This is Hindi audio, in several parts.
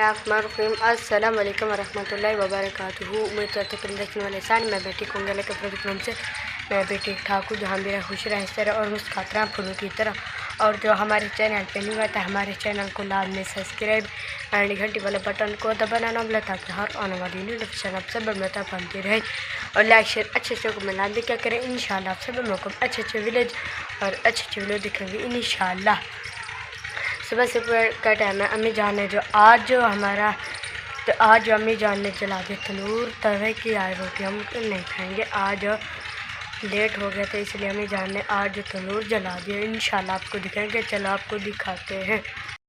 बिस्मिल्लाहिर्रहमानिर्रहीम। अस्सलाम वालेकुम वरहमतुल्लाहि वबरकातुहू। उम्मीद करते हैं देखने वाले इंसान मैं बेटी को लेकर प्रोग्राम से मैं भी ठीक ठाक हूँ। जहाँ मेरा खुश रहे इस तरह और मुस्कुराता फूलों की तरह। और जो हमारे चैनल पे नहीं आता हमारे चैनल को लाजमी सब्सक्राइब एंड घंटी वाले बटन को दबाना ना भूलें ताकि हर आने वाली नोटिफिकेशन आप सब में तक बनती रहे। और लाइक शेयर अच्छे से को मिला भी क्या करें इंशाल्लाह आप सब में को अच्छे विलेज और अच्छे वीडियो दिखेंगे इंशाल्लाह। सुबह सुबह का टाइम है। अम्मी जान ने जो आज अम्मी जान ने जला दी तंदूर तवे की आज रोटी हम नहीं खाएंगे। आज लेट हो गया था इसलिए अम्मी जान ने आज तंदूर जला दिया। इंशाल्लाह आपको दिखाएंगे। चलो आपको दिखाते हैं।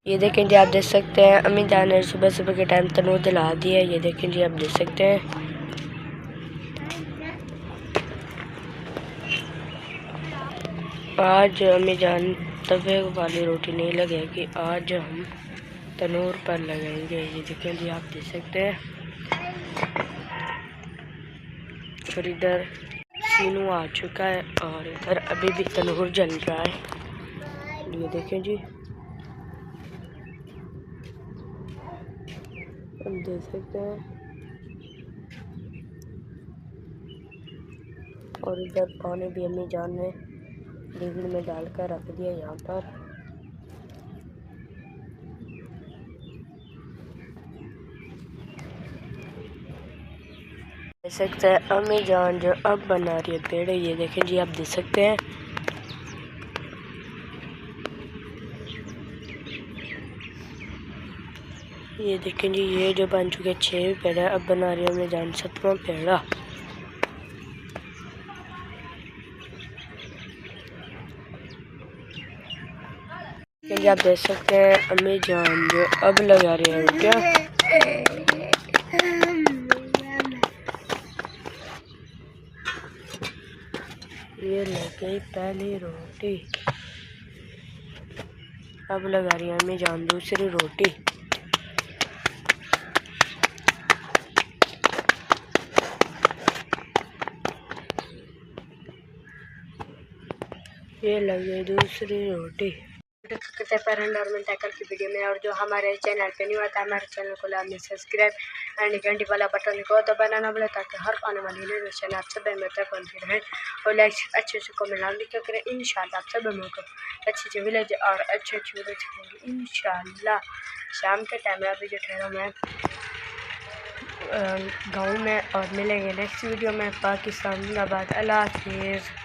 ये देखें जी आप देख सकते हैं अम्मी जान ने सुबह सुबह के टाइम तंदूर जला दिया। ये देखें जी आप देख सकते हैं। आज अम्मी जान तवे वाली रोटी नहीं लगेगी, आज हम तनूर पर लगाएंगे। ये देखें जी आप देख सकते हैं। और इधर सीनू आ चुका है और इधर अभी भी तनूर जल रहा है। ये देखें जी हम देख सकते हैं। और इधर पानी भी अम्मी जान ने लीगड़ में डालकर रख दिया। यहाँ पर देख सकते हैं अम्मी जान जो अब बना रही है पेड़े। ये देखें जी आप देख सकते हैं। ये देखें जी ये जो बन चुके 6 पेड़ा अब बना रही है अम्मी जान 7वां पेड़ा। आप देख सकते हैं अम्मी जान जो अब लगा रही है रोटियाँ। ये लग गई पहली रोटी, अब लगा रही है अम्मी जान दूसरी रोटी। ये लग गई दूसरी रोटी। करते पर एंडोरमेंट टैकल की वीडियो में। और जो हमारे चैनल पे नहीं आता हमारे चैनल को लाजमी सब्सक्राइब एंड घंटी वाला बटन को दबाना ना भूलें ताकि हर आने वाली नोटिफिकेशन आप सब में तक बनती रहे। और लाइक अच्छे से कमेंट भी क्या करें इंशाल्लाह आप सब में को अच्छे विलेज और अच्छे वीडियो दिखेंगे इंशाल्लाह। शाम के टाइम में अभी जो ठहरा मैं गाँव में और मिलेंगे नेक्स्ट वीडियो में। पाकिस्तान जिंदाबाद। अल्लाह हाफिज़।